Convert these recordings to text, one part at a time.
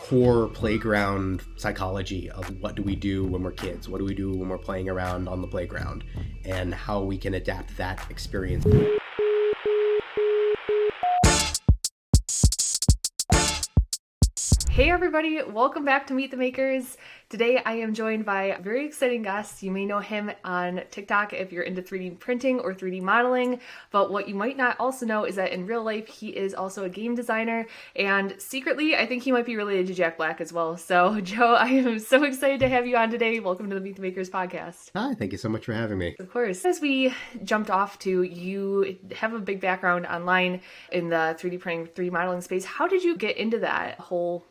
core playground psychology of what do we do when we're kids, what do we do when we're playing around on the playground, and how we can adapt that experience. Hey everybody, welcome back to Meet the Makers. Today I am joined by a very exciting guest. You may know him on TikTok if you're into 3D printing or 3D modeling, but what you might not also know is that in real life he is also a game designer, and secretly I think he might be related to Jack Black as well. So Joe, I am so excited to have you on today. Welcome to the Meet the Makers podcast. Hi, thank you so much for having me. Of course. As we jumped off to, you have a big background online in the 3D printing, 3D modeling space. How did you get into that whole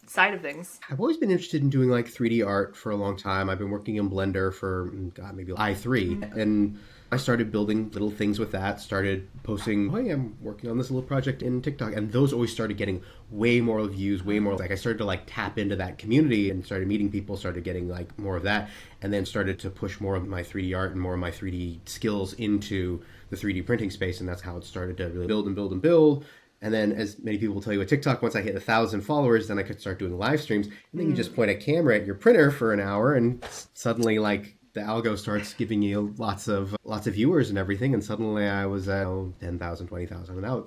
side of things? I've always been interested in doing like 3D art for a long time. I've been working in Blender for, maybe i3. And I started building little things with that, started posting, hey, I'm working on this little project in TikTok. And those always started getting way more views, way more. Like I started to like tap into that community and started meeting people, started getting like more of that. And then started to push more of my 3D art and more of my 3D skills into the 3D printing space. And that's how it started to really build and build and build. And then, as many people will tell you with TikTok, once I hit 1,000 followers, then I could start doing live streams. And then you just point a camera at your printer for an hour, and suddenly, like, the algo starts giving you lots of viewers and everything. And suddenly, I was at 10,000, 20,000, and now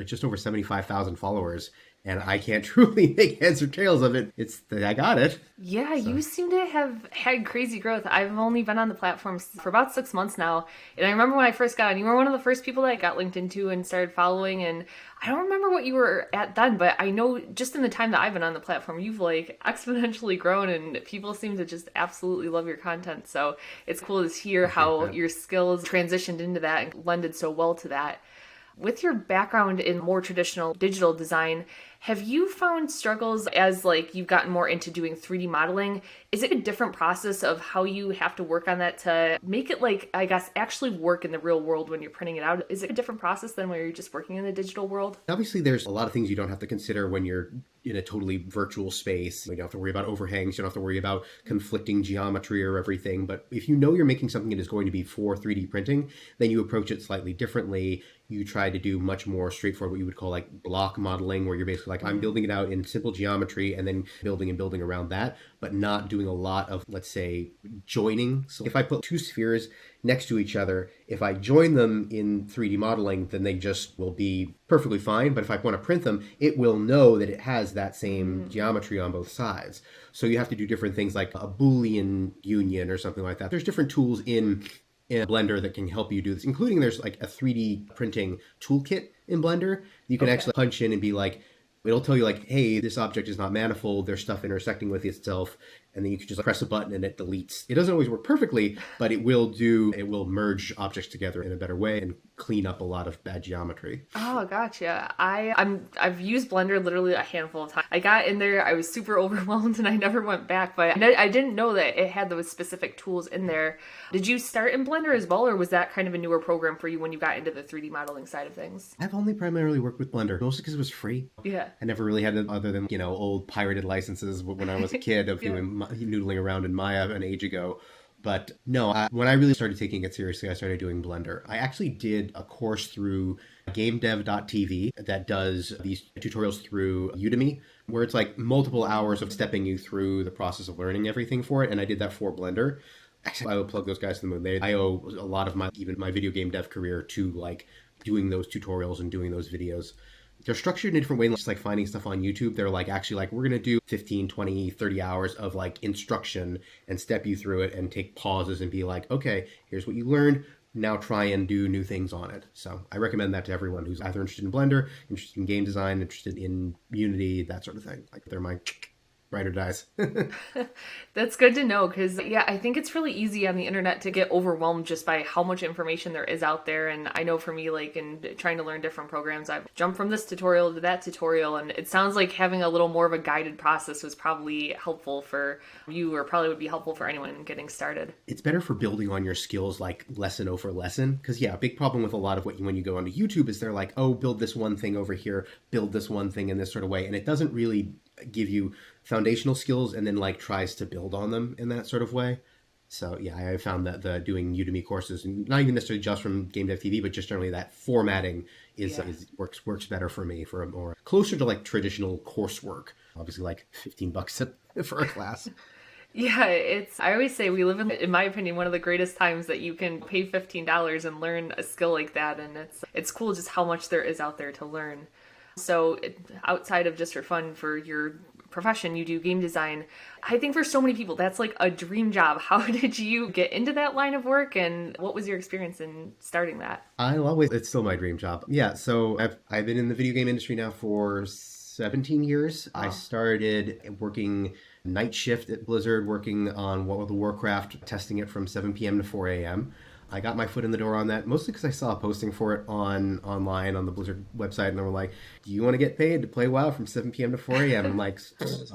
just over 75,000 followers. And I can't truly make heads or tails of it. I got it. Yeah, so. You seem to have had crazy growth. I've only been on the platform for about 6 months now. And I remember when I first got on, you were one of the first people that I got linked into and started following. And I don't remember what you were at then, but I know just in the time that I've been on the platform, you've like exponentially grown and people seem to just absolutely love your content. So it's cool to hear how your skills transitioned into that and lended so well to that. With your background in more traditional digital design, have you found struggles as like you've gotten more into doing 3D modeling? Is it a different process of how you have to work on that to make it like, I guess, actually work in the real world when you're printing it out? Is it a different process than when you're just working in the digital world? Obviously, there's a lot of things you don't have to consider when you're in a totally virtual space. You don't have to worry about overhangs. You don't have to worry about conflicting geometry or everything. But if you know you're making something that is going to be for 3D printing, then you approach it slightly differently. You try to do much more straightforward, what you would call like block modeling, where you're basically like, I'm building it out in simple geometry and then building and building around that, but not doing a lot of, let's say, joining. So if I put two spheres next to each other, if I join them in 3D modeling, then they just will be perfectly fine. But if I want to print them, it will know that it has that same geometry on both sides. So you have to do different things like a Boolean union or something like that. There's different tools in Blender that can help you do this, including there's like a 3D printing toolkit in Blender. You can actually punch in and be like, it'll tell you like, hey, this object is not manifold, there's stuff intersecting with itself, and then you can just press a button and it deletes. It doesn't always work perfectly, but it will merge objects together in a better way and clean up a lot of bad geometry. Oh, gotcha. I've used Blender literally a handful of times. I got in there, I was super overwhelmed and I never went back, but I didn't know that it had those specific tools in there. Did you start in Blender as well, or was that kind of a newer program for you when you got into the 3D modeling side of things? I've only primarily worked with Blender, mostly because it was free. Yeah. I never really had it other than, old pirated licenses when I was a kid of noodling around in Maya an age ago. But no, when I really started taking it seriously, I started doing Blender. I actually did a course through gamedev.tv that does these tutorials through Udemy, where it's like multiple hours of stepping you through the process of learning everything for it. And I did that for Blender. Actually, I would plug those guys to the moon. I owe a lot of my video game dev career to like doing those tutorials and doing those videos. They're structured in a different way, just like finding stuff on YouTube. They're like, actually, like, we're going to do 15, 20, 30 hours of like instruction and step you through it and take pauses and be like, okay, here's what you learned. Now try and do new things on it. So I recommend that to everyone who's either interested in Blender, interested in game design, interested in Unity, that sort of thing. Like they're my ride or dies. That's good to know, because I think it's really easy on the internet to get overwhelmed just by how much information there is out there. And I know for me, like in trying to learn different programs, I've jumped from this tutorial to that tutorial, and it sounds like having a little more of a guided process was probably helpful for you, or probably would be helpful for anyone getting started. It's better for building on your skills like lesson over lesson, because a big problem with a lot of when you go onto YouTube is they're like, oh, build this one thing over here, build this one thing in this sort of way, and it doesn't really give you foundational skills and then like tries to build on them in that sort of way. So I found that the doing Udemy courses, and not even necessarily just from Game Dev TV, but just generally that formatting works better for me, for a more closer to like traditional coursework obviously like $15 for a class. Yeah, I always say we live in my opinion, one of the greatest times that you can pay $15 and learn a skill like that. And it's cool just how much there is out there to learn. So outside of just for fun, for your profession, you do game design. I think for so many people, that's like a dream job. How did you get into that line of work, and what was your experience in starting that? It's still my dream job. Yeah, so I've been in the video game industry now for 17 years. Wow. I started working night shift at Blizzard, working on World of Warcraft, testing it from 7 p.m. to 4 a.m. I got my foot in the door on that, mostly because I saw a posting for it online on the Blizzard website, and they were like, do you want to get paid to play WoW from 7 p.m. to 4 a.m.? I'm like,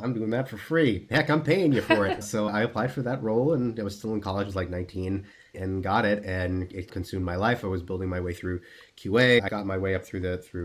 I'm doing that for free. Heck, I'm paying you for it. So I applied for that role, and I was still in college, I was like 19, and got it, and it consumed my life. I was building my way through QA. I got my way up through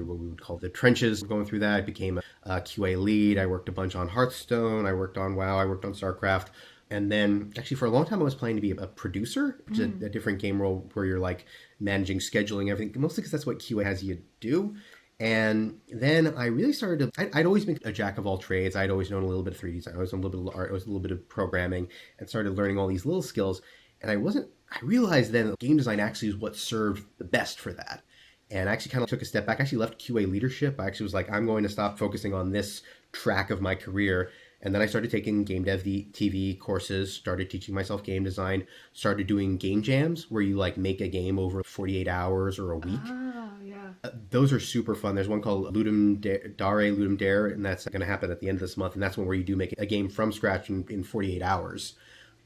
what we would call the trenches, going through that. I became a QA lead. I worked a bunch on Hearthstone. I worked on WoW. I worked on StarCraft. And then actually for a long time, I was planning to be a producer, which is a different game role where you're like managing, scheduling, everything, mostly because that's what QA has you do. And then I really started I'd always been a jack of all trades. I'd always known a little bit of 3D design. I was a little bit of art. I was a little bit of programming, and started learning all these little skills. And I realized then that game design actually is what served the best for that. And I actually kind of took a step back. I actually left QA leadership. I actually was like, I'm going to stop focusing on this track of my career. And then I started taking game dev TV courses, started teaching myself game design, started doing game jams where you like make a game over 48 hours or a week. Oh, yeah. Those are super fun. There's one called Ludum Dare, and that's going to happen at the end of this month. And that's one where you do make a game from scratch in 48 hours.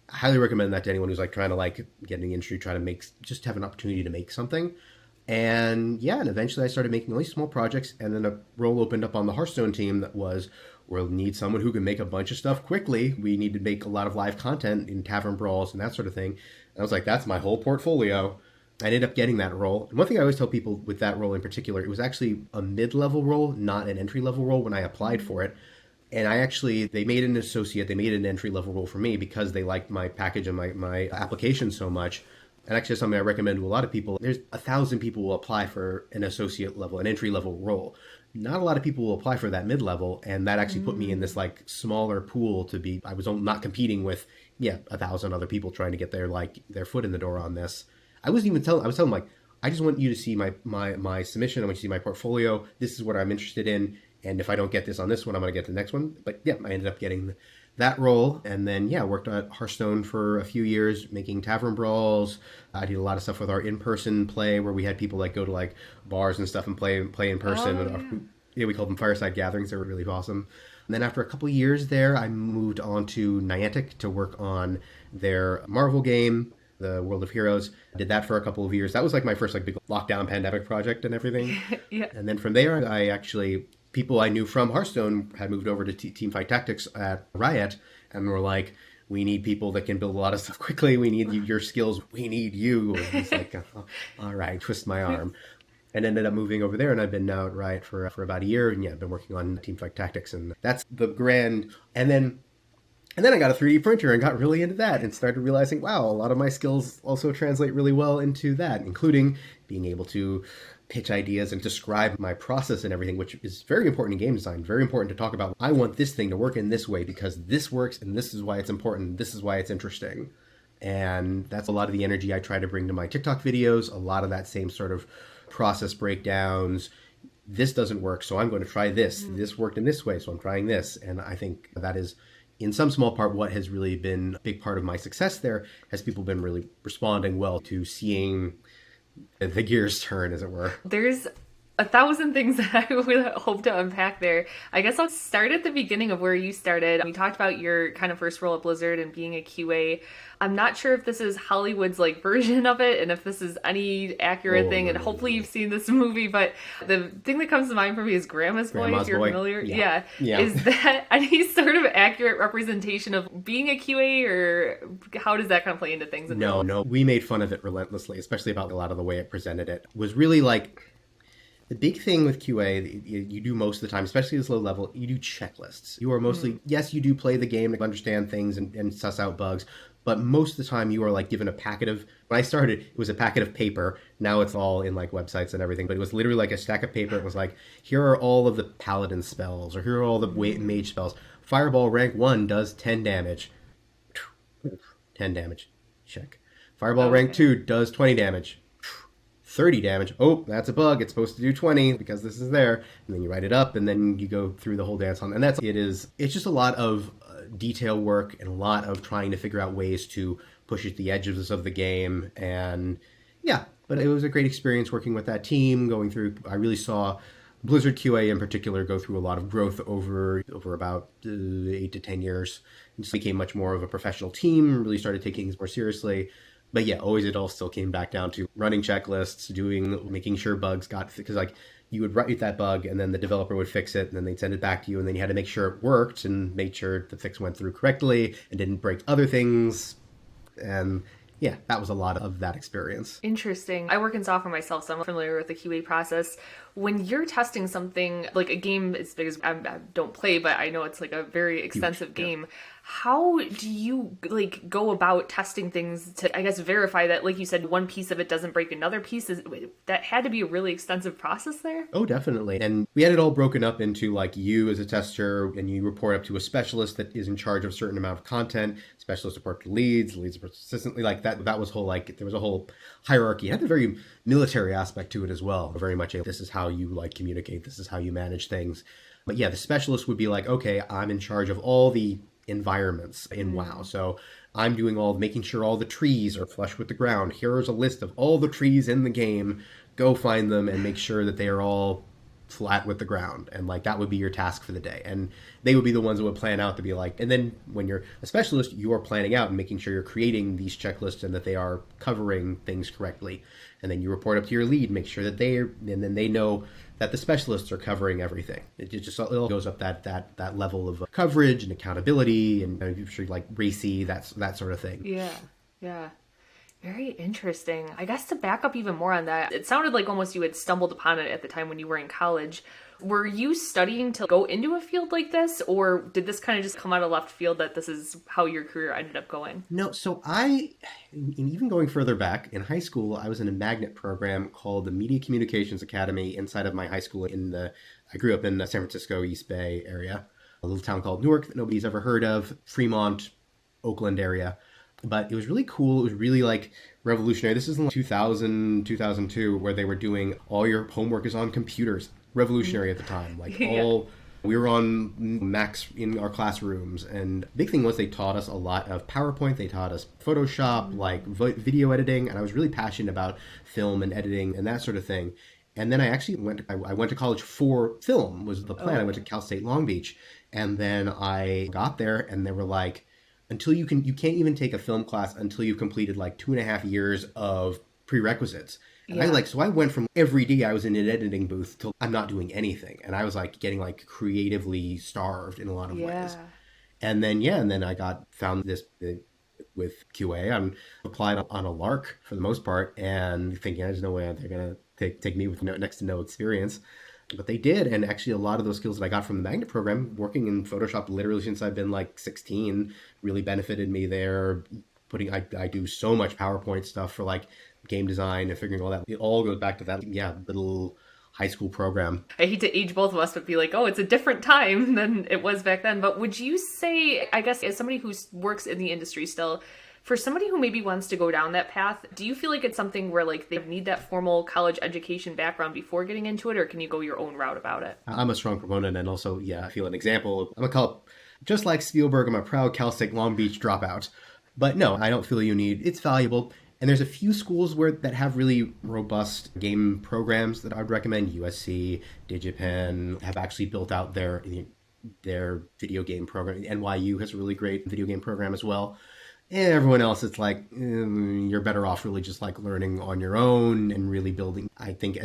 I highly recommend that to anyone who's like trying to like get in the industry, try to just have an opportunity to make something. And yeah, and eventually I started making all these small projects, and then a role opened up on the Hearthstone team that was, we'll need someone who can make a bunch of stuff quickly. We need to make a lot of live content in tavern brawls and that sort of thing. And I was like, that's my whole portfolio. I ended up getting that role. And one thing I always tell people with that role in particular, it was actually a mid-level role, not an entry-level role when I applied for it. And they made an associate, they made an entry-level role for me because they liked my package and my application so much. And actually, something I recommend to a lot of people. There's 1,000 people who will apply for an associate level, an entry level role. Not a lot of people will apply for that mid level, and that actually put me in this like smaller pool to be. I was not competing with 1,000 other people trying to get their foot in the door on this. I was telling them like, I just want you to see my submission. I want you to see my portfolio. This is what I'm interested in, and if I don't get this on this one, I'm going to get the next one. But yeah, I ended up getting that role, and then worked at Hearthstone for a few years making tavern brawls. I did a lot of stuff with our in-person play where we had people like go to like bars and stuff and play in person. We called them fireside gatherings. They were really awesome. And then after a couple of years there, I moved on to Niantic to work on their Marvel game, the World of Heroes. I did that for a couple of years. That was like my first like big lockdown pandemic project and everything. Yeah. And then from there, people I knew from Hearthstone had moved over to Teamfight Tactics at Riot, and were like, we need people that can build a lot of stuff quickly. We need your skills. We need you. And it's like, all right, twist my arm. And ended up moving over there, and I've been now at Riot for about a year, and I've been working on Teamfight Tactics, and that's the grand. And then I got a 3D printer and got really into that, and started realizing, wow, a lot of my skills also translate really well into that, including being able to pitch ideas and describe my process and everything, which is very important in game design, very important to talk about. I want this thing to work in this way because this works, and this is why it's important. This is why it's interesting. And that's a lot of the energy I try to bring to my TikTok videos, a lot of that same sort of process breakdowns. This doesn't work, so I'm going to try this. This worked in this way, so I'm trying this. And I think that is, in some small part, what has really been a big part of my success there, has people been really responding well to seeing the gears turn, as it were. There's 1,000 things that I would hope to unpack there. I guess I'll start at the beginning of where you started. We talked about your kind of first role at Blizzard and being a QA. I'm not sure if this is Hollywood's like version of it and if this is any accurate thing, and hopefully you've seen this movie, but the thing that comes to mind for me is Grandma's Boy, if you're familiar. Yeah. Is that any sort of accurate representation of being a QA, or how does that kind of play into things? No. We made fun of it relentlessly, especially about a lot of the way it presented it. Was really like, the big thing with QA you do most of the time, especially at this low level, you do checklists. You are mostly, yes, you do play the game to understand things and suss out bugs, but most of the time you are like given a packet of, when I started, it was a packet of paper. Now it's all in like websites and everything, but it was literally like a stack of paper. It was like, here are all of the paladin spells, or here are all the mage spells. Fireball rank 1 does 10 damage. 10 damage. Check. Fireball rank 2 does 20 damage. 30 damage. Oh, that's a bug. It's supposed to do 20 because this is there. And then you write it up, and then you go through the whole dance on. And it's just a lot of detail work and a lot of trying to figure out ways to push at the edges of the game. And yeah, but it was a great experience working with that team, going through. I really saw Blizzard QA in particular go through a lot of growth over about 8 to 10 years. It just became much more of a professional team, really started taking things more seriously. But yeah, always it all still came back down to running checklists, making sure bugs got, because like you would write that bug and then the developer would fix it and then they'd send it back to you, and then you had to make sure it worked and make sure the fix went through correctly and didn't break other things. And yeah, that was a lot of that experience. Interesting. I work in software myself, so I'm familiar with the QA process. When you're testing something like a game as big as I don't play, but I know it's like a very extensive game. Yeah. How do you like go about testing things to, I guess, verify that, like you said, one piece of it doesn't break another piece? That had to be a really extensive process there? Oh, definitely. And we had it all broken up into like you as a tester, and you report up to a specialist that is in charge of a certain amount of content. Specialists report to leads report consistently. Like that was whole, like there was a whole hierarchy. It had a very military aspect to it as well. Very much this is how you like communicate. This is how you manage things. But yeah, the specialist would be like, okay, I'm in charge of all the environments in WoW. So I'm doing making sure all the trees are flush with the ground. Here's a list of all the trees in the game. Go find them and make sure that they are all flat with the ground. And like that would be your task for the day. And they would be the ones that would plan out to be like, and then when you're a specialist, you are planning out and making sure you're creating these checklists and that they are covering things correctly. And then you report up to your lead, make sure that and then they know that the specialists are covering everything. It all goes up that level of coverage and accountability and like racy, that sort of thing. Yeah. Very interesting. I guess to back up even more on that, it sounded like almost you had stumbled upon it at the time when you were in college. Were you studying to go into a field like this, or did this kind of just come out of left field that this is how your career ended up going? No, so even going further back, in high school, I was in a magnet program called the Media Communications Academy inside of my high school. I grew up in the San Francisco East Bay area, a little town called Newark that nobody's ever heard of, Fremont, Oakland area. But it was really cool. It was really like revolutionary. This is in 2000, 2002, where they were doing all your homework is on computers. Revolutionary at the time. Like we were on Macs in our classrooms. And the big thing was they taught us a lot of PowerPoint. They taught us Photoshop, like video editing. And I was really passionate about film and editing and that sort of thing. And then I actually went to college for film was the plan. I went to Cal State Long Beach. And then I got there and they were like, you can't even take a film class until you've completed like 2.5 years of prerequisites. And I went from every day I was in an editing booth till I'm not doing anything. And I was like getting like creatively starved in a lot of ways. And then I found this with QA. I applied on a lark for the most part and thinking there's no way they're going to take me with next to no experience. But they did, and actually a lot of those skills that I got from the magnet program, working in Photoshop literally since I've been like 16, really benefited me there. I do so much PowerPoint stuff for like game design and figuring all that. It all goes back to that little high school program. I hate to age both of us, but be like, oh, it's a different time than it was back then. But would you say, I guess, as somebody who works in the industry still, for somebody who maybe wants to go down that path, do you feel like it's something where like they need that formal college education background before getting into it, or can you go your own route about it? I'm a strong proponent, and also, I feel an example. I'm just like Spielberg, I'm a proud Cal State Long Beach dropout. But no, I don't feel it's valuable. And there's a few schools that have really robust game programs that I'd recommend. USC, DigiPen have actually built out their video game program. NYU has a really great video game program as well. And everyone else, it's like, you're better off really just like learning on your own and really building. I think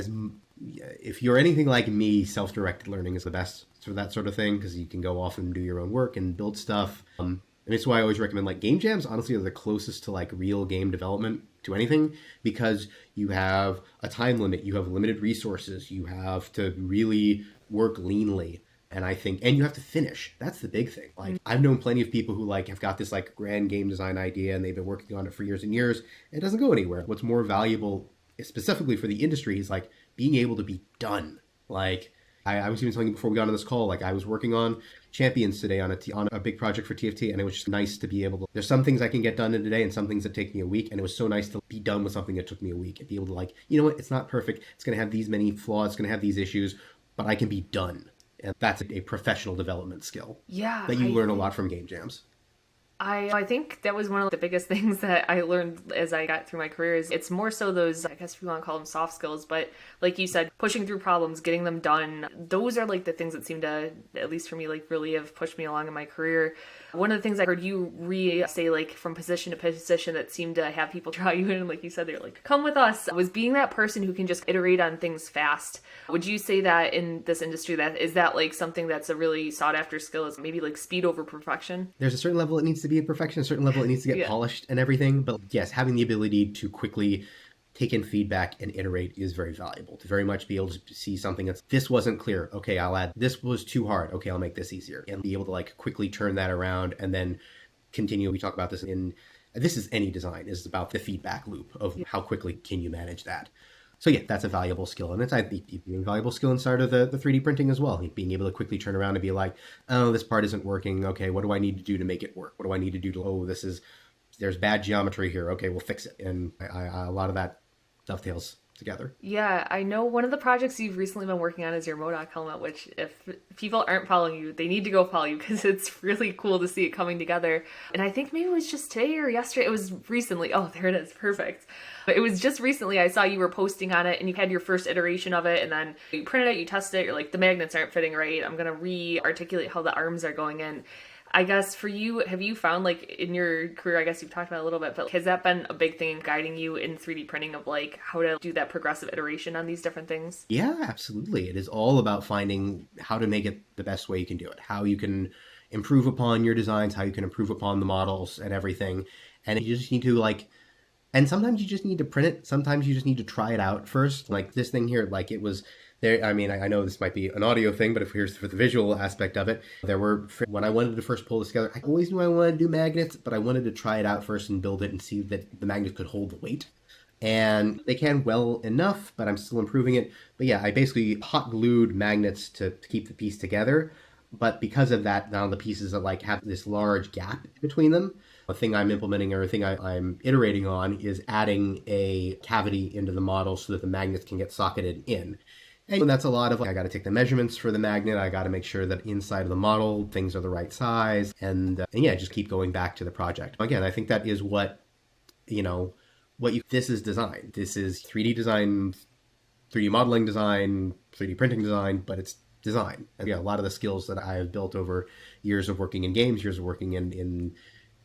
if you're anything like me, self-directed learning is the best for that sort of thing, because you can go off and do your own work and build stuff. And it's why I always recommend like game jams, honestly, are the closest to like real game development to anything, because you have a time limit, you have limited resources, you have to really work leanly. And I think, and you have to finish. That's the big thing. Like, I've known plenty of people who like have got this like grand game design idea and they've been working on it for years and years. And it doesn't go anywhere. What's more valuable, specifically for the industry, is like being able to be done. Like, I was even telling you before we got on this call, like I was working on Champions today on a big project for TFT, and it was just nice to be able to, there's some things I can get done in a day and some things that take me a week, and it was so nice to be done with something that took me a week and be able to like, you know what, it's not perfect, it's going to have these many flaws, it's going to have these issues, but I can be done. And that's a professional development skill. Yeah. That you learn a lot from game jams. I think that was one of the biggest things that I learned as I got through my career is it's more so those, I guess if you want to call them soft skills, but like you said, pushing through problems, getting them done. Those are like the things that seem to, at least for me, like really have pushed me along in my career. One of the things I heard you say like from position to position that seemed to have people draw you in, like you said, they're like, come with us, was being that person who can just iterate on things fast. Would you say that in this industry, that is that like something that's a really sought after skill, is maybe like speed over perfection? There's a certain level it needs to be a perfection, a certain level it needs to get polished and everything. But yes, having the ability to quickly take in feedback and iterate is very valuable. To very much be able to see something that's, this wasn't clear, okay, I'll add, this was too hard, okay, I'll make this easier. And be able to like quickly turn that around and then continue. We talk about this this is any design, is about the feedback loop of how quickly can you manage that. So yeah, that's a valuable skill. And it's a valuable skill inside of the 3D printing as well. Being able to quickly turn around and be like, oh, this part isn't working. Okay, what do I need to do to make it work? What do I need to do to, there's bad geometry here. Okay, we'll fix it. And a lot of that dovetails together. Yeah, I know one of the projects you've recently been working on is your Modoc Helmet, which if people aren't following you, they need to go follow you because it's really cool to see it coming together. And I think maybe it was just today or yesterday. It was recently. Oh, there it is. Perfect. It was just recently I saw you were posting on it and you had your first iteration of it and then you printed it, you tested it, you're like, the magnets aren't fitting right. I'm going to re-articulate how the arms are going in. I guess for you, have you found like in your career, I guess you've talked about it a little bit, but has that been a big thing guiding you in 3D printing of like how to do that progressive iteration on these different things? Yeah, absolutely. It is all about finding how to make it the best way you can do it, how you can improve upon your designs, how you can improve upon the models and everything. And you just need to like, and sometimes you just need to print it. Sometimes you just need to try it out first. Like this thing here, like it was there. I mean, I know this might be an audio thing, but if here's for the visual aspect of it, when I wanted to first pull this together, I always knew I wanted to do magnets, but I wanted to try it out first and build it and see that the magnets could hold the weight. And they can well enough, but I'm still improving it. But yeah, I basically hot glued magnets to keep the piece together. But because of that, now the pieces are like have this large gap between them. A thing I'm implementing or a thing I'm iterating on is adding a cavity into the model so that the magnets can get socketed in. And that's a lot of, I got to take the measurements for the magnet. I got to make sure that inside of the model, things are the right size. And yeah, just keep going back to the project. Again, I think that is this is design. This is 3D design, 3D modeling design, 3D printing design, but it's design. And yeah, a lot of the skills that I have built over years of working in games, years of working in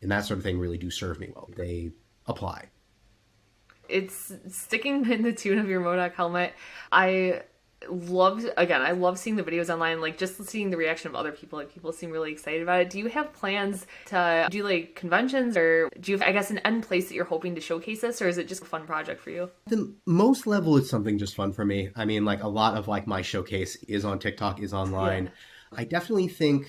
that sort of thing really do serve me well. They apply. It's sticking in the tune of your Modoc helmet. I love seeing the videos online, like just seeing the reaction of other people. Like people seem really excited about it. Do you have plans to do like conventions, or do you have, I guess, an end place that you're hoping to showcase this, or is it just a fun project for you? The most level, it's something just fun for me. I mean, like a lot of like my showcase is on TikTok, is online. Yeah. I definitely think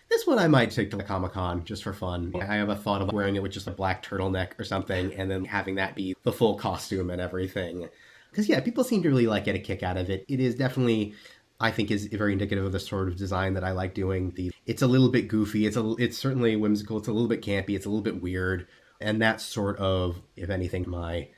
this one I might take to the Comic-Con just for fun. I have a thought of wearing it with just a black turtleneck or something, and then having that be the full costume and everything. Because yeah, people seem to really like get a kick out of it. It is definitely, I think, is very indicative of the sort of design that I like doing. It's a little bit goofy. It's certainly whimsical. It's a little bit campy. It's a little bit weird. And that's sort of, if anything, my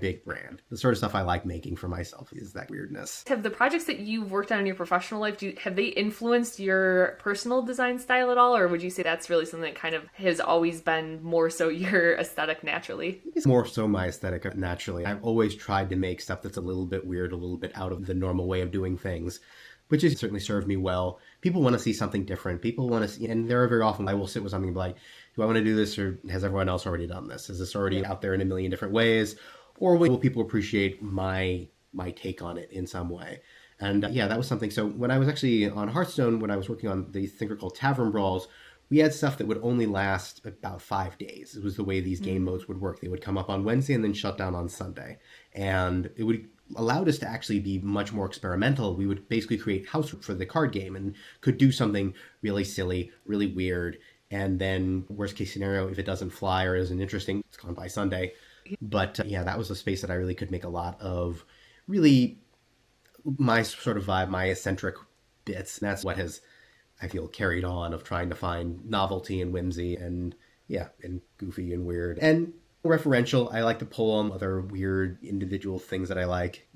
big brand. The sort of stuff I like making for myself is that weirdness. Have the projects that you've worked on in your professional life, have they influenced your personal design style at all? Or would you say that's really something that kind of has always been more so your aesthetic naturally? It's more so my aesthetic naturally. I've always tried to make stuff that's a little bit weird, a little bit out of the normal way of doing things, which has certainly served me well. People want to see something different. People want to see, and there are very often I will sit with something and be like, do I want to do this, or has everyone else already done this? Is this already out there in a million different ways? Or will people appreciate my take on it in some way? And yeah, that was something. So when I was actually on Hearthstone, when I was working on the thing called Tavern Brawls, we had stuff that would only last about 5 days. It was the way these game modes would work. They would come up on Wednesday and then shut down on Sunday. And it would allowed us to actually be much more experimental. We would basically create house for the card game and could do something really silly, really weird. And then worst case scenario, if it doesn't fly or isn't interesting, it's gone by Sunday. But yeah, that was a space that I really could make a lot of really my sort of vibe, my eccentric bits. And that's what has, I feel, carried on of trying to find novelty and whimsy and yeah, and goofy and weird. And referential, I like to pull on other weird individual things that I like,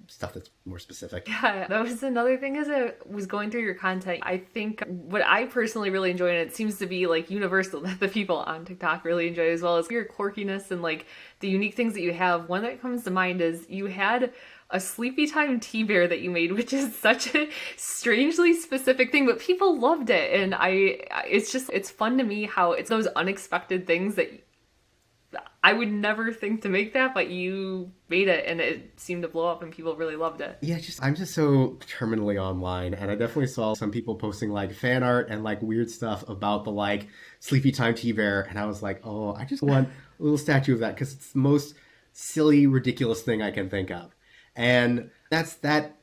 stuff that's more specific. Yeah, that was another thing as I was going through your content. I think what I personally really enjoy, and it seems to be like universal that the people on TikTok really enjoy as well, is your quirkiness and like the unique things that you have. One that comes to mind is you had a sleepy time tea bear that you made, which is such a strangely specific thing, but people loved it. And it's fun to me how it's those unexpected things that I would never think to make that, but you made it and it seemed to blow up and people really loved it. Yeah, I'm just so terminally online, and I definitely saw some people posting like fan art and like weird stuff about the like sleepy time tea bear, and I was like, oh, I just want a little statue of that because it's the most silly, ridiculous thing I can think of. And that's that.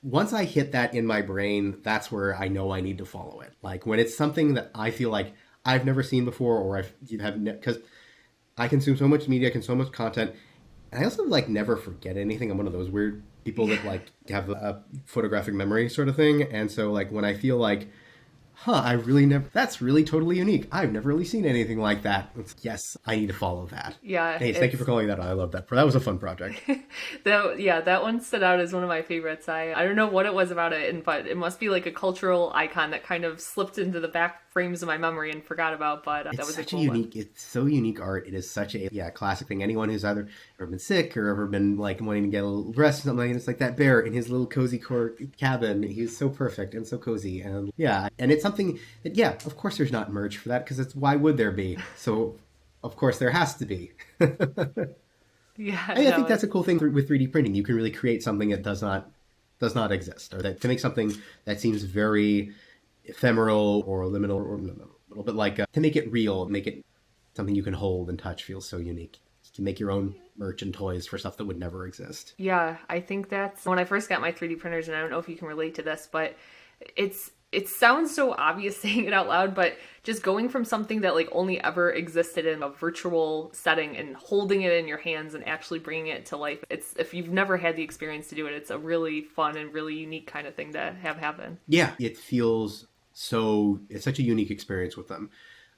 Once I hit that in my brain, that's where I know I need to follow it. Like when it's something that I feel like I've never seen before, or because I consume so much media, I consume so much content, and I also like never forget anything. I'm one of those weird people that like have a photographic memory sort of thing, and so like when I feel like, I really never, that's really totally unique. I've never really seen anything like that. Yes, I need to follow that. Yeah. Hey, thank you for calling that. I love that. That was a fun project. that one stood out as one of my favorites. I don't know what it was about it, but it must be like a cultural icon that kind of slipped into the back frames of my memory and forgot about, but that was such a cool unique one. It's so unique art. It is such a classic thing. Anyone who's either ever been sick or ever been like wanting to get a little rest or something, and it's like that bear in his little cozy cabin. He's so perfect and so cozy, and and it's something that of course there's not merch for that because it's why would there be? So of course there has to be. I think that's a cool thing with 3D printing. You can really create something that does not exist, or that to make something that seems very ephemeral or liminal, or a little bit like to make it real, make it something you can hold and touch feels so unique. To make your own merch and toys for stuff that would never exist. Yeah, I think that's when I first got my 3D printers, and I don't know if you can relate to this, but it sounds so obvious saying it out loud, but just going from something that like only ever existed in a virtual setting and holding it in your hands and actually bringing it to life. If you've never had the experience to do it, it's a really fun and really unique kind of thing to have happen. Yeah, it feels it's such a unique experience with them.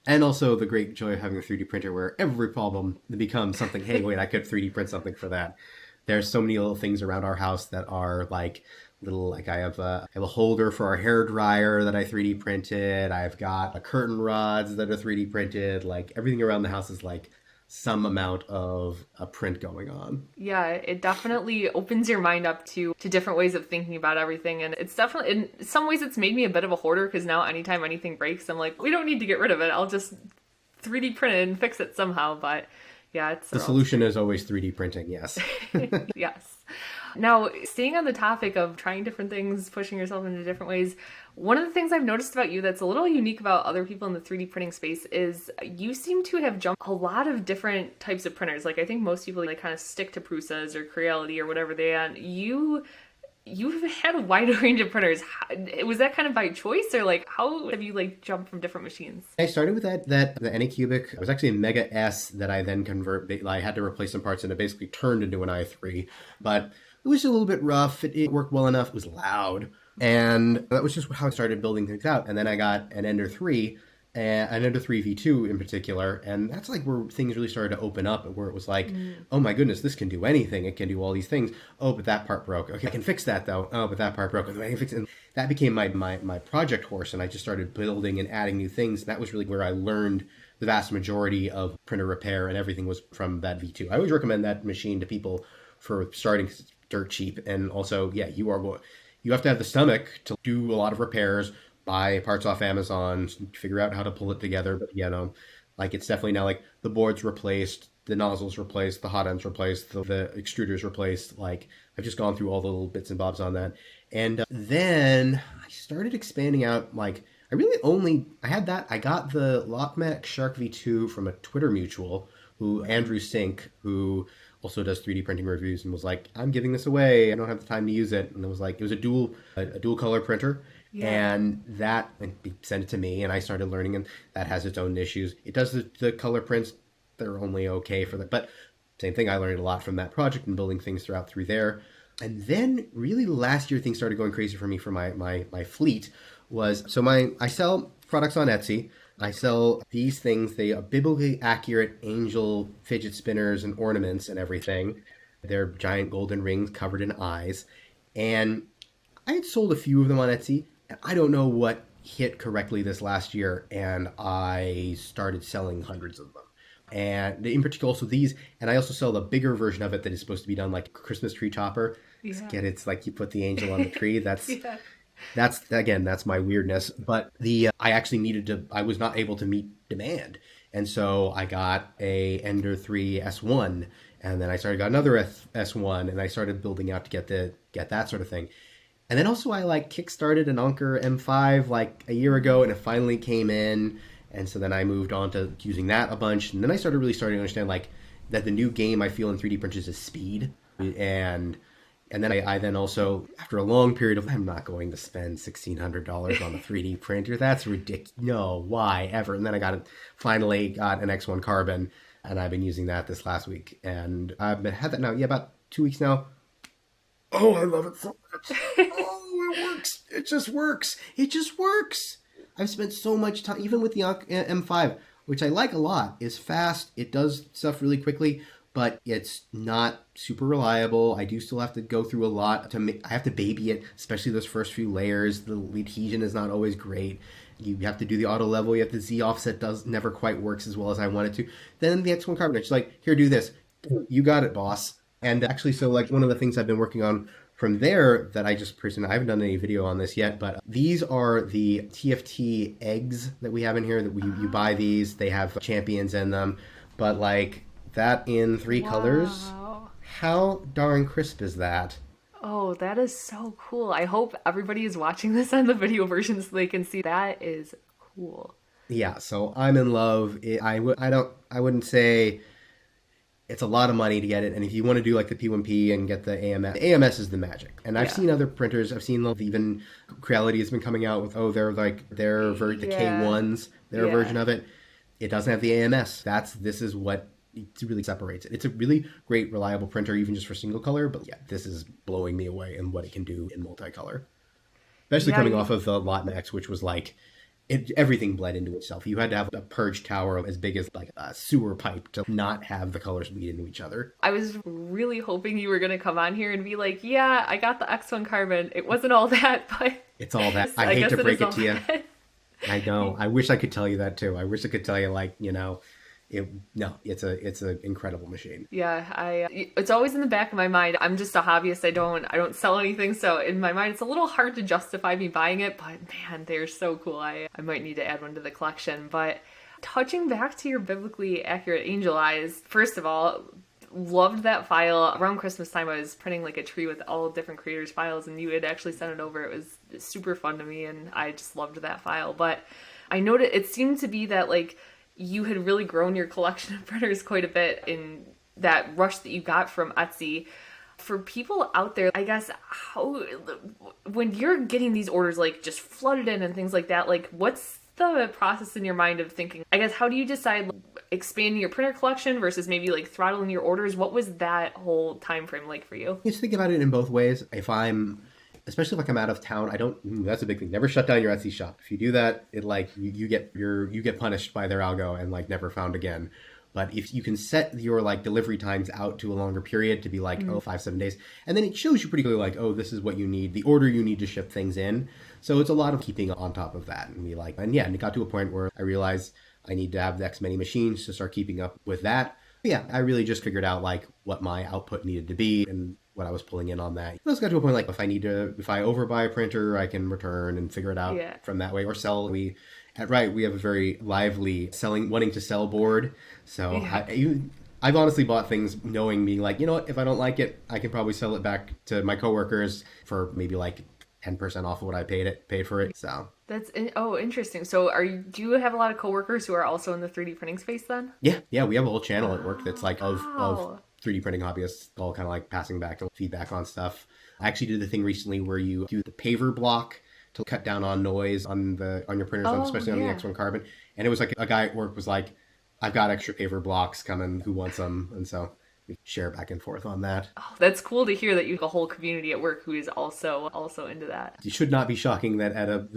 And also the great joy of having a 3D printer where every problem becomes something, hey, wait, I could 3D print something for that. There's so many little things around our house that are like little, like I have a holder for our hair dryer that I 3D printed. I've got curtain rods that are 3D printed. Like everything around the house is like some amount of a print going on. Yeah, it definitely opens your mind up to different ways of thinking about everything. And it's definitely, in some ways, it's made me a bit of a hoarder because now anytime anything breaks, I'm like, we don't need to get rid of it. I'll just 3D print it and fix it somehow. But yeah, the solution is always 3D printing, yes. Yes. Now, staying on the topic of trying different things, pushing yourself into different ways, one of the things I've noticed about you that's a little unique about other people in the 3D printing space is you seem to have jumped a lot of different types of printers. Like I think most people like kind of stick to Prusas or Creality or whatever they are. You've had a wide range of printers. Was that kind of by choice, or like how have you like jumped from different machines? I started with the Anycubic. It was actually a Mega S that I then I had to replace some parts and it basically turned into an i3. But it was a little bit rough. It worked well enough. It was loud. And that was just how I started building things out. And then I got an Ender 3, an Ender 3 V2 in particular. And that's like where things really started to open up, where it was like, oh my goodness, this can do anything. It can do all these things. Oh, but that part broke. Okay, I can fix that though. Oh, but that part broke. Okay, I can fix it. And that became my project horse. And I just started building and adding new things. And that was really where I learned the vast majority of printer repair, and everything was from that V2. I always recommend that machine to people for starting dirt cheap. And also, you have to have the stomach to do a lot of repairs, buy parts off Amazon, figure out how to pull it together. But like it's definitely now like the board's replaced, the nozzles replaced, the hot ends replaced, the extruders replaced. Like I've just gone through all the little bits and bobs on that. And then I started expanding out. Like I had that. I got the Lockmax Shark V2 from a Twitter mutual, who Andrew Sink, who also does 3D printing reviews, and was like, I'm giving this away. I don't have the time to use it. And it was like, it was a dual color printer. Yeah. And he sent it to me, and I started learning, and that has its own issues. It does the color prints. They're only okay for that. But same thing, I learned a lot from that project and building things through there. And then really last year, things started going crazy for me for my fleet. I sell products on Etsy. I sell these things. They are biblically accurate angel fidget spinners and ornaments and everything. They're giant golden rings covered in eyes. And I had sold a few of them on Etsy. And I don't know what hit correctly this last year. And I started selling hundreds of them. And in particular, also these. And I also sell the bigger version of it that is supposed to be done like a Christmas tree topper. Yeah. It's like you put the angel on the tree. That's Yeah. that's my weirdness. But I was not able to meet demand. And so I got a Ender 3 S1, and then I got another S1, and I started building out to get that sort of thing. And then also I kickstarted an Anker M5 like a year ago, and it finally came in. And so then I moved on to using that a bunch. And then I started to understand that the new game I feel in 3D printers is speed. And then I then also, after a long period of, I'm not going to spend $1,600 on a 3D printer. That's ridiculous. No, why ever? And then I finally got an X1 Carbon, and I've been using that this last week. And had that now, about 2 weeks now. Oh, I love it so much. Oh, it works. It just works. It just works. I've spent so much time, even with the M5, which I like a lot. It's fast. It does stuff really quickly, but it's not super reliable. I do still have to go through a lot I have to baby it, especially those first few layers. The adhesion is not always great. You have to do the auto level. You have the Z offset never quite works as well as I want it to. Then the X1 Carbon, it's like, here, do this. You got it, boss. And actually, so one of the things I've been working on from there that I haven't done any video on this yet, but these are the TFT eggs that we have in here. That you buy these, they have champions in them, but that in 3 colors. How darn crisp is that? Oh, that is so cool. I hope everybody is watching this on the video version so they can see. That is cool. Yeah, so I'm in love. I wouldn't say it's a lot of money to get it. And if you want to do the P1P and get the AMS is the magic. And I've seen other printers. I've seen even Creality has been coming out with, the K1s, their version of it. It doesn't have the AMS. This is what it really separates it. It's a really great, reliable printer, even just for single color. But yeah, this is blowing me away in what it can do in multicolor. Especially coming off of the Lockmax, which was everything bled into itself. You had to have a purge tower as big as a sewer pipe to not have the colors bleed into each other. I was really hoping you were going to come on here and be like, yeah, I got the X1 Carbon. It wasn't all that, but... It's all that. I hate to break it to you. I know. I wish I could tell you that too. I wish I could tell you it's an incredible machine. Yeah, it's always in the back of my mind. I'm just a hobbyist. I don't sell anything, so in my mind it's a little hard to justify me buying it, but man, they're so cool. I might need to add one to the collection. But touching back to your biblically accurate angel eyes, first of all, loved that file. Around Christmas time I was printing a tree with all different creators' files, and you had actually sent it over. It was super fun to me, and I just loved that file. But I noted it seemed to be that you had really grown your collection of printers quite a bit in that rush that you got from Etsy. For people out there, I guess, when you're getting these orders just flooded in and things like that, what's the process in your mind of thinking, I guess, how do you decide expanding your printer collection versus maybe throttling your orders? What was that whole time frame like for you? You just think about it in both ways. Especially if I'm out of town, that's a big thing. Never shut down your Etsy shop. If you do that, it you get punished by their algo and never found again. But if you can set your delivery times out to a longer period to be 5-7 days, and then it shows you pretty clearly this is what you need, the order you need to ship things in. So it's a lot of keeping on top of that and and it got to a point where I realized I need to have X many machines to start keeping up with that. But yeah, I really just figured out what my output needed to be and what I was pulling in on that. It also got to a point if I overbuy a printer, I can return and figure it out from that way or sell. We have a very lively wanting to sell board. So I've honestly bought things knowing me you know what, if I don't like it, I can probably sell it back to my coworkers for maybe 10% off of what I paid for it. So interesting. So do you have a lot of coworkers who are also in the 3D printing space then? yeah, we have a whole channel at work that's like of Wow. 3D printing hobbyists, all kind of like passing back feedback on stuff. I actually did the thing recently where you do the paver block to cut down on noise on your printers, especially on the Yeah. X1 Carbon. And it was like a guy at work was like, I've got extra paver blocks coming, who wants them? And so we share back and forth on that. Oh, that's cool to hear that you have a whole community at work who is also into that. It should not be shocking that at a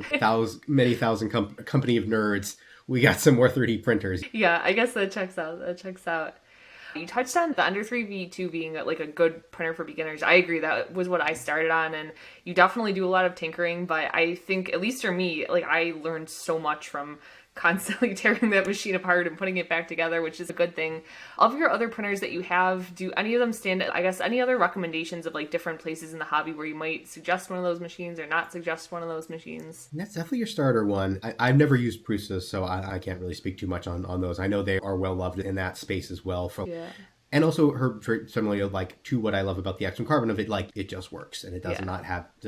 many thousand company of nerds, we got some more 3D printers. Yeah, I guess that checks out. You touched on the Ender 3 V2 being like a good printer for beginners. I agree. That was what I started on, and you definitely do a lot of tinkering, but I think, at least for me, like I learned so much from constantly tearing that machine apart and putting it back together, which is a good thing. Of your other printers that you have, do any of them stand, I guess, any other recommendations of like different places in the hobby where you might suggest one of those machines or not suggest one of those machines? That's definitely your starter one. I've never used Prusa, so I can't really speak too much on those. I know they are well loved in that space as well. Yeah. And also, similarly, like to what I love about the X1 Carbon of it, like it just works, and it does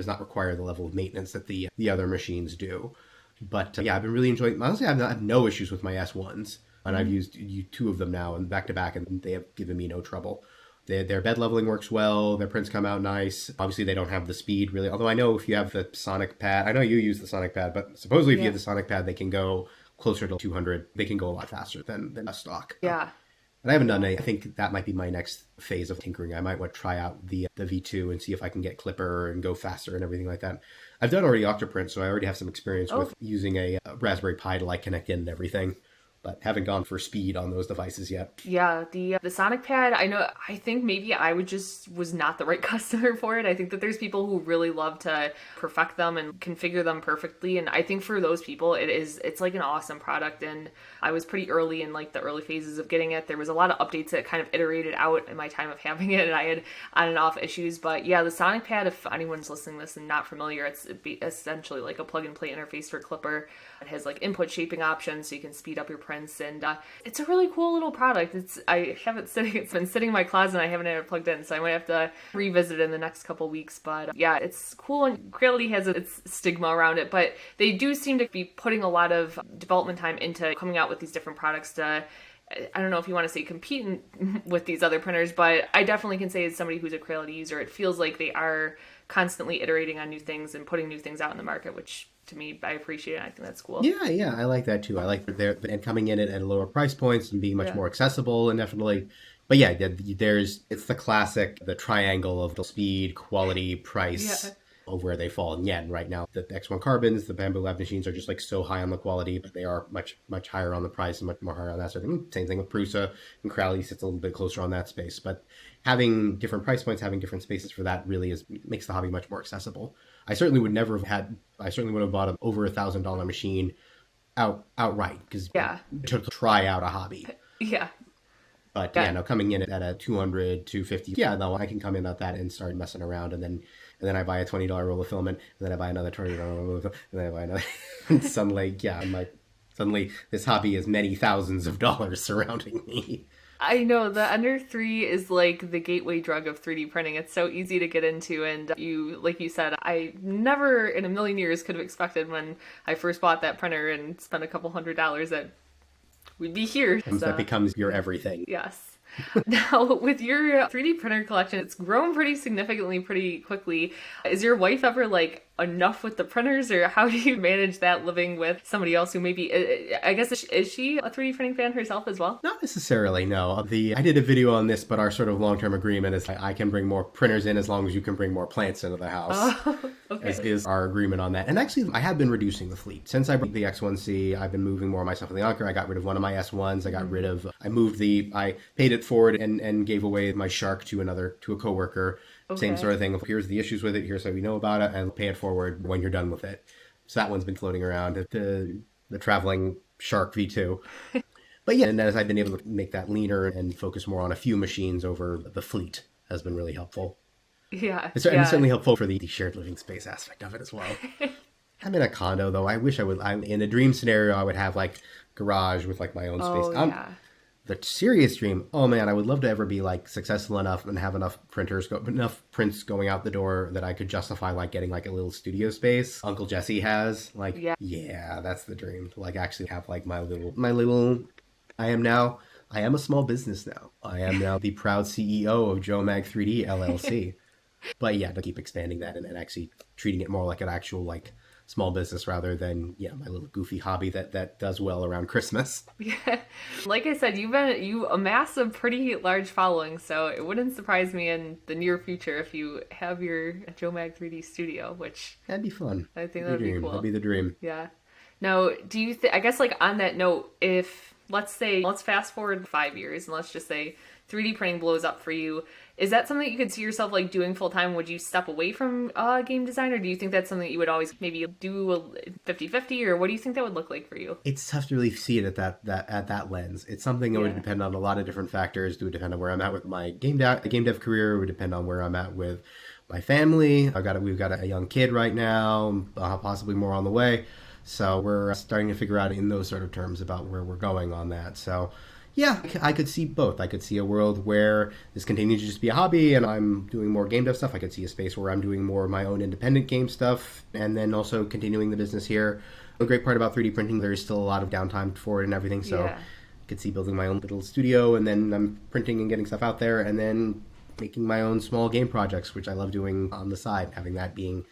not require the level of maintenance that the other machines do. But yeah, I've been really enjoying. Honestly, I have no issues with my S1s, and I've used two of them now and back to back, and they have given me no trouble. Their bed leveling works well. Their prints come out nice. Obviously, they don't have the speed really. Although I know if you have the Sonic Pad, I know you use the Sonic Pad, but supposedly if you have the Sonic Pad, they can go closer to 200. They can go a lot faster than a stock. Yeah. But I haven't done any. I think that might be my next phase of tinkering. I might want to try out the V2 and see if I can get Clipper and go faster and everything like that. I've done already Octoprint, so I already have some experience with using a Raspberry Pi to like connect in and everything. But haven't gone for speed on those devices yet. Yeah, the Sonic Pad, I think maybe I was not the right customer for it. I think that there's people who really love to perfect them and configure them perfectly, and I think for those people it's like an awesome product. And I was pretty early in like the early phases of getting it. There was a lot of updates that kind of iterated out in my time of having it, and I had on and off issues. But yeah, the Sonic Pad, if anyone's listening to this and not familiar, it's essentially like a plug and play interface for Clipper. It has like input shaping options so you can speed up your prints, and it's a really cool little product. It's been sitting in my closet and I haven't had it plugged in, so I might have to revisit it in the next couple weeks. But yeah, it's cool, and Creality has its stigma around it, but they do seem to be putting a lot of development time into coming out with these different products to, I don't know if you want to say compete with these other printers, but I definitely can say as somebody who's a Creality user, it feels like they are constantly iterating on new things and putting new things out in the market, which to me, I appreciate it. I think that's cool. Yeah, I like that too. I like they're coming in at lower price points and being much more accessible, and definitely. But yeah, it's the classic, the triangle of the speed, quality, price of where they fall. And yeah, right now the X1 Carbons, the Bambu Lab machines are just like so high on the quality, but they are much higher on the price and much more higher on that sort of thing. Same thing with Prusa, and Creality sits a little bit closer on that space. But having different price points, having different spaces for that really makes the hobby much more accessible. I certainly would have bought an over $1,000 machine outright because to try out a hobby. Yeah. But coming in at a 200, 250, I can come in at that and start messing around, and then I buy a $20 roll of filament, and then I buy another $20 roll of filament, and then I buy another. And suddenly this hobby is many thousands of dollars surrounding me. I know, the Ender 3 is like the gateway drug of 3D printing. It's so easy to get into, and like you said, I never in a million years could have expected when I first bought that printer and spent a couple $100 that we'd be here. That becomes your everything. Yes. Now, with your 3D printer collection, it's grown pretty significantly, pretty quickly. Is your wife ever like enough with the printers, or how do you manage that living with somebody else who maybe, I guess, is she a 3D printing fan herself as well? Not necessarily, no. I did a video on this, but our sort of long-term agreement is I can bring more printers in as long as you can bring more plants into the house. Oh, okay. Is our agreement on that. And actually, I have been reducing the fleet. Since I bought the X1C, I've been moving more of my stuff in the Anker. I got rid of one of my S1s. I paid it forward and gave away my Shark to a coworker. Okay. Same sort of thing. Here's the issues with it. Here's how we know about it, and pay it forward when you're done with it. So that one's been floating around. The traveling Shark V2. But yeah, and as I've been able to make that leaner and focus more on a few machines over the fleet has been really helpful. Yeah. It's certainly helpful for the shared living space aspect of it as well. I'm in a condo though. I wish I'm in a dream scenario. I would have like garage with like my own space. The serious dream, oh man, I would love to ever be like successful enough and have enough enough prints going out the door that I could justify like getting like a little studio space Uncle Jesse has. Like, yeah, that's the dream. To like actually have like my little. I am a small business now. I am now the proud CEO of JoeMag3D LLC. But yeah, to keep expanding that and actually treating it more like an actual like small business rather than my little goofy hobby that does well around Christmas. Yeah. Like I said, you amass a pretty large following, so it wouldn't surprise me in the near future if you have your JoeMag3D studio, which that'd be fun. I think that'd be cool. That'd be the dream. Yeah. Now, do you I guess like on that note, if let's fast forward 5 years and let's just say 3D printing blows up for you, is that something that you could see yourself like doing full time? Would you step away from game design, or do you think that's something that you would always maybe do a 50-50, or what do you think that would look like for you? It's tough to really see it at that lens. It's something that would depend on a lot of different factors. It would depend on where I'm at with my game dev career. It would depend on where I'm at with my family. We've got a young kid right now, possibly more on the way. So we're starting to figure out in those sort of terms about where we're going on that. So yeah, I could see both. I could see a world where this continues to just be a hobby and I'm doing more game dev stuff. I could see a space where I'm doing more of my own independent game stuff and then also continuing the business here. The great part about 3D printing, there's still a lot of downtime for it and everything. So I could see building my own little studio and then I'm printing and getting stuff out there and then making my own small game projects, which I love doing on the side, having that being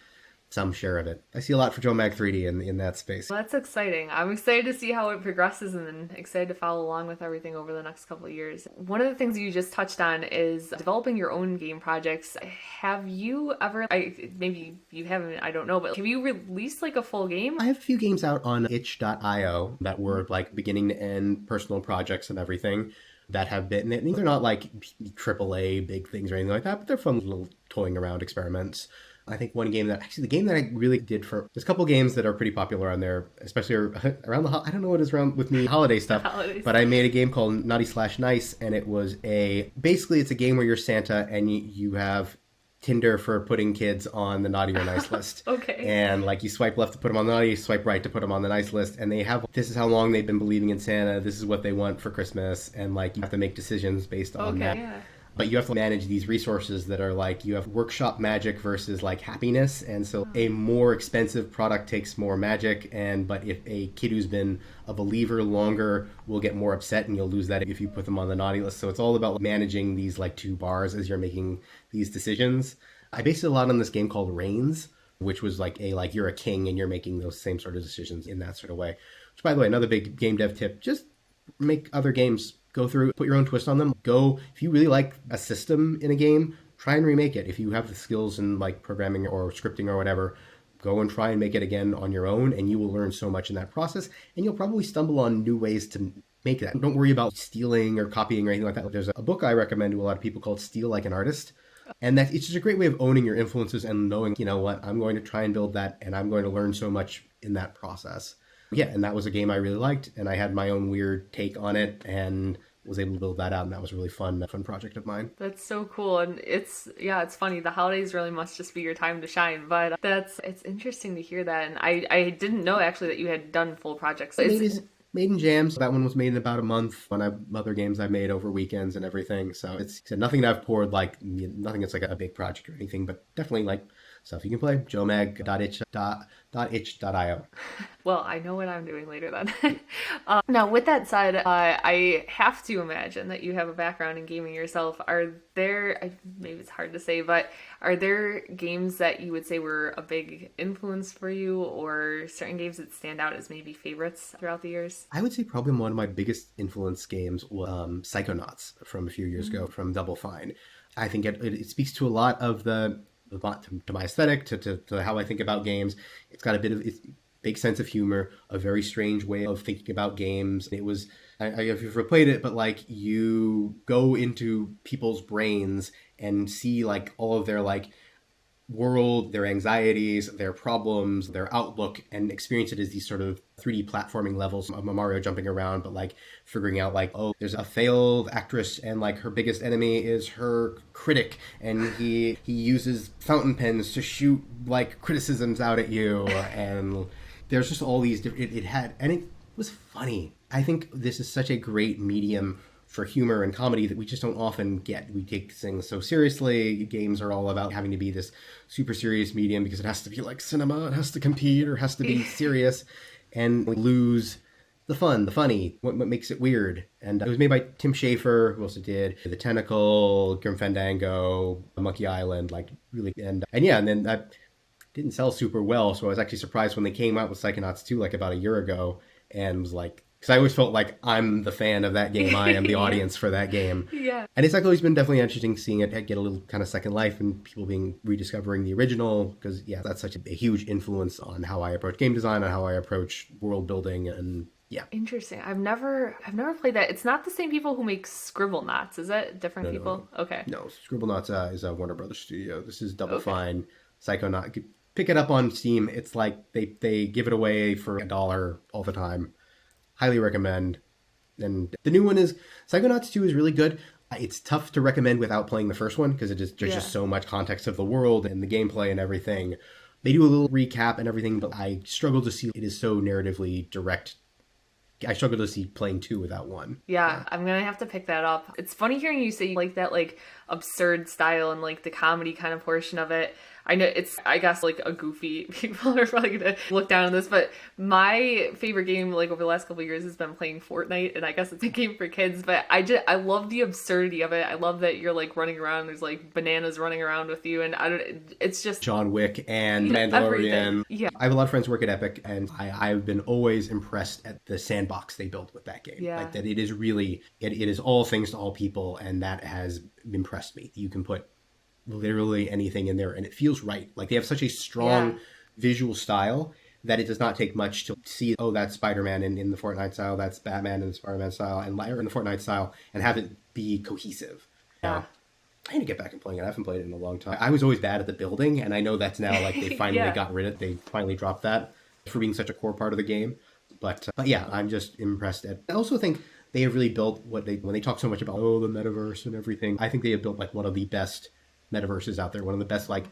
some share of it. I see a lot for JoeMag3D in that space. Well, that's exciting. I'm excited to see how it progresses and then excited to follow along with everything over the next couple of years. One of the things you just touched on is developing your own game projects. Have you ever, maybe you haven't, I don't know, but have you released like a full game? I have a few games out on itch.io that were like beginning to end personal projects and everything that have been, they're not like AAA big things or anything like that, but they're fun little toying around experiments. I think the game that I really did there's a couple games that are pretty popular on there, especially around I don't know what is around with me, holiday stuff, but I made a game called Naughty/Nice, and it was basically it's a game where you're Santa and you have Tinder for putting kids on the naughty or nice list. Okay. And like you swipe left to put them on the naughty, swipe right to put them on the nice list, and this is how long they've been believing in Santa, this is what they want for Christmas, and like you have to make decisions based on that. Yeah. But you have to manage these resources that are like, you have workshop magic versus like happiness. And so a more expensive product takes more magic. But if a kid who's been a believer longer will get more upset and you'll lose that if you put them on the naughty list. So it's all about managing these like two bars as you're making these decisions. I based it a lot on this game called Reigns, which was like you're a king and you're making those same sort of decisions in that sort of way. Which, by the way, another big game dev tip, just make other games. Go through, put your own twist on them. If you really like a system in a game, try and remake it. If you have the skills in like programming or scripting or whatever, go and try and make it again on your own, and you will learn so much in that process, and you'll probably stumble on new ways to make that. Don't worry about stealing or copying or anything like that. There's a book I recommend to a lot of people called Steal Like an Artist, and it's just a great way of owning your influences and knowing, you know what, I'm going to try and build that, and I'm going to learn so much in that process. Yeah, and that was a game I really liked, and I had my own weird take on it, and was able to build that out, and that was a really fun project of mine. That's so cool, and it's funny. The holidays really must just be your time to shine, but it's interesting to hear that, and I didn't know actually that you had done full projects. Made in jams. That one was made in about a month. Other games I made over weekends and everything, so it's nothing that I've poured nothing that's like a big project or anything, but definitely like stuff you can play. JoeMag.itch.io. Well, I know what I'm doing later then. Now, with that said, I have to imagine that you have a background in gaming yourself. Are there, maybe it's hard to say, but are there games that you would say were a big influence for you, or certain games that stand out as maybe favorites throughout the years? I would say probably one of my biggest influence games was Psychonauts from a few years ago from Double Fine. I think it speaks to a lot of to my aesthetic, to how I think about games. It's got a big sense of humor, a very strange way of thinking about games. It was, if you've ever played it, but like you go into people's brains and see like all of their like world, their anxieties, their problems, their outlook, and experience it as these sort of 3D platforming levels of Mario jumping around, but like figuring out like, oh, there's a failed actress and like her biggest enemy is her critic, and he uses fountain pens to shoot like criticisms out at you, and there's just all these different, it was funny. I think this is such a great medium for humor and comedy that we just don't often get. We take things so seriously. Games are all about having to be this super serious medium because it has to be like cinema, it has to compete or has to be serious, and we lose the fun, the funny, what makes it weird. And it was made by Tim Schafer, who also did The Tentacle, Grim Fandango, Monkey Island, like really, and yeah, and then that didn't sell super well, so I was actually surprised when they came out with Psychonauts 2 like about a year ago, and was like, because I always felt like I'm the fan of that game, I am the audience for that game. Yeah. And it's like always been definitely interesting seeing it get a little kind of second life and people being rediscovering the original, because yeah, that's such a huge influence on how I approach game design, on how I approach world building, and yeah. Interesting. I've never played that. It's not the same people who make Scribble Knots, is it? Different people? No. Okay. No, Scribblenauts is a Warner Brothers studio. This is Double Fine, Psychonaut. Pick it up on Steam. It's like they give it away for $1 all the time. Highly recommend. And the new one is Psychonauts 2 is really good. It's tough to recommend without playing the first one because there's just so much context of the world and the gameplay and everything. They do a little recap and everything, but I struggle to see it is so narratively direct. I struggle to see playing 2 without 1. Yeah, I'm gonna have to pick that up. It's funny hearing you say you like that like absurd style and like the comedy kind of portion of it. I know it's, I guess, like a goofy, people are probably gonna look down on this, but my favorite game like over the last couple of years has been playing Fortnite, and I guess it's a game for kids, but I love the absurdity of it. I love that you're like running around, there's like bananas running around with you, and it's just John Wick and Mandalorian. Everything. Yeah. I have a lot of friends who work at Epic, and I've been always impressed at the sandbox they built with that game. Yeah. Like that it is really, it is all things to all people, and that has impressed me. You can put literally anything in there and it feels right. Like they have such a strong visual style that it does not take much to see, oh, that's Spider-Man in the Fortnite style, that's Batman in the Spider-Man style, and Liar in the Fortnite style, and have it be cohesive. Yeah. I need to get back and playing it. I haven't played it in a long time. I was always bad at the building, and I know that's now like they finally got rid of it. They finally dropped that for being such a core part of the game. But yeah, I'm just impressed at. I also think they have really built when they talk so much about the metaverse and everything. I think they have built like one of the best metaverses out there. One of the best, like,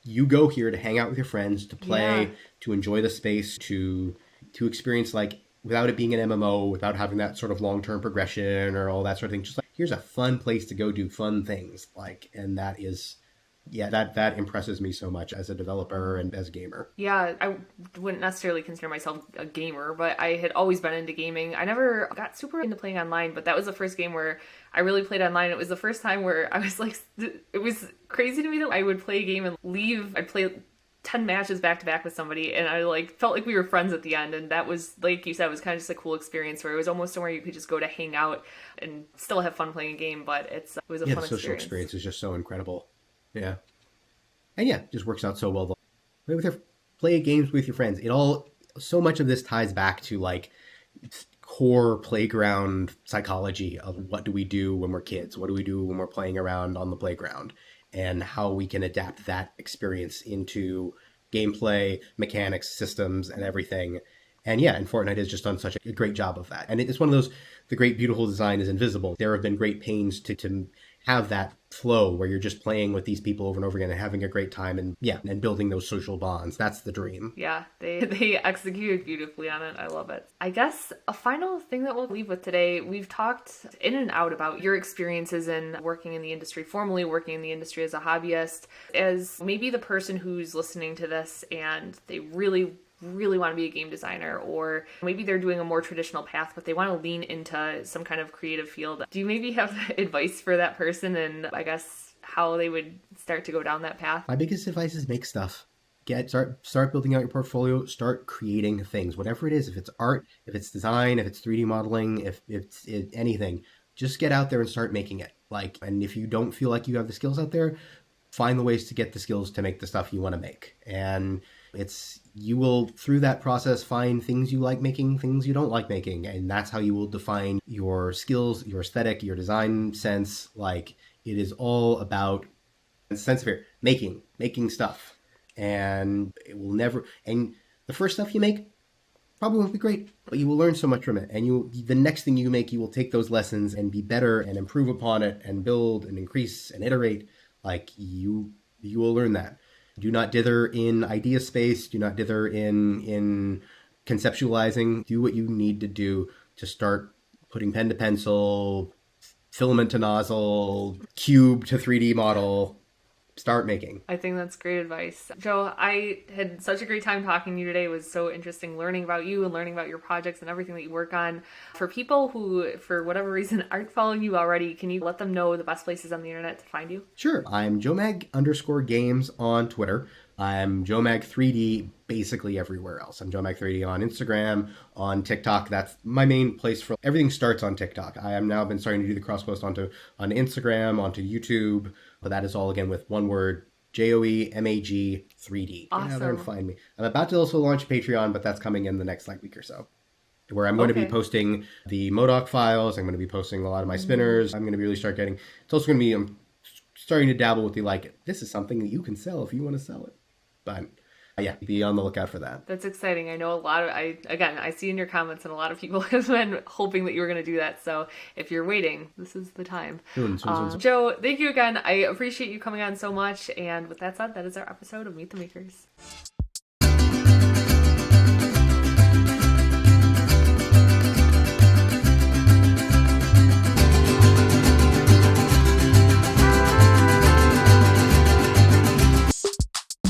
you go here to hang out with your friends, to play, to enjoy the space, to experience, like, without it being an MMO, without having that sort of long-term progression or all that sort of thing. Just like, here's a fun place to go do fun things. Like, and that is, that impresses me so much as a developer and as a gamer. Yeah, I wouldn't necessarily consider myself a gamer, but I had always been into gaming. I never got super into playing online, but that was the first game where I really played online. It was the first time where I was like, it was crazy to me that I would play a game and leave. I'd play 10 matches back to back with somebody, and I like felt like we were friends at the end. And that was, like you said, it was kind of just a cool experience where it was almost somewhere you could just go to hang out and still have fun playing a game. But it was a fun experience. The social experience is just so incredible. Yeah. And yeah, it just works out so well. Play games with your friends. So much of this ties back to like core playground psychology of what do we do when we're kids? What do we do when we're playing around on the playground? And how we can adapt that experience into gameplay, mechanics, systems, and everything. And yeah, and Fortnite has just done such a great job of that. And it's one of those, the great beautiful design is invisible. There have been great pains to have that flow where you're just playing with these people over and over again and having a great time and building those social bonds. That's the dream. Yeah, they executed beautifully on it. I love it. I guess a final thing that we'll leave with today, we've talked in and out about your experiences in working in the industry, formally working in the industry as a hobbyist, as maybe the person who's listening to this and they really want to be a game designer, or maybe they're doing a more traditional path, but they want to lean into some kind of creative field. Do you maybe have advice for that person, and I guess how they would start to go down that path? My biggest advice is make stuff. Start building out your portfolio, start creating things, whatever it is. If it's art, if it's design, if it's 3D modeling, if it's anything, just get out there and start making it. And if you don't feel like you have the skills out there, find the ways to get the skills to make the stuff you want to make. And you will, through that process, find things you like making, things you don't like making. And that's how you will define your skills, your aesthetic, your design sense. Like, it is all about a sense of making stuff. And it will never, and the first stuff you make probably won't be great, but you will learn so much from it. And the next thing you make, you will take those lessons and be better and improve upon it and build and increase and iterate. Like, you will learn that. Do not dither in idea space. Do not dither in conceptualizing. Do what you need to do to start putting pen to pencil, filament to nozzle, cube to 3D model. Start making. I think that's great advice. Joe, I had such a great time talking to you today. It was so interesting learning about you and learning about your projects and everything that you work on. For people who, for whatever reason, aren't following you already, can you let them know the best places on the internet to find you? Sure. I'm JoeMag_games on Twitter. I'm JoeMag3D basically everywhere else. I'm JoeMag3D on Instagram, on TikTok. That's my main place for everything. Starts on TikTok. I am now been starting to do the cross post on Instagram, onto YouTube. But that is all again with one word, JoeMag3D. Awesome. Get out there and find me. I'm about to also launch Patreon, but that's coming in the next week or so, where I'm going to be posting the Modoc files. I'm going to be posting a lot of my spinners. I'm going to be really start getting. It's also going to be I'm starting to dabble with the this is something that you can sell if you want to sell it. But yeah, be on the lookout for that. That's exciting. I know a lot of, I see in your comments and a lot of people have been hoping that you were going to do that. So if you're waiting, this is the time. Soon. Joe, thank you again. I appreciate you coming on so much. And with that said, that is our episode of Meet the Makers.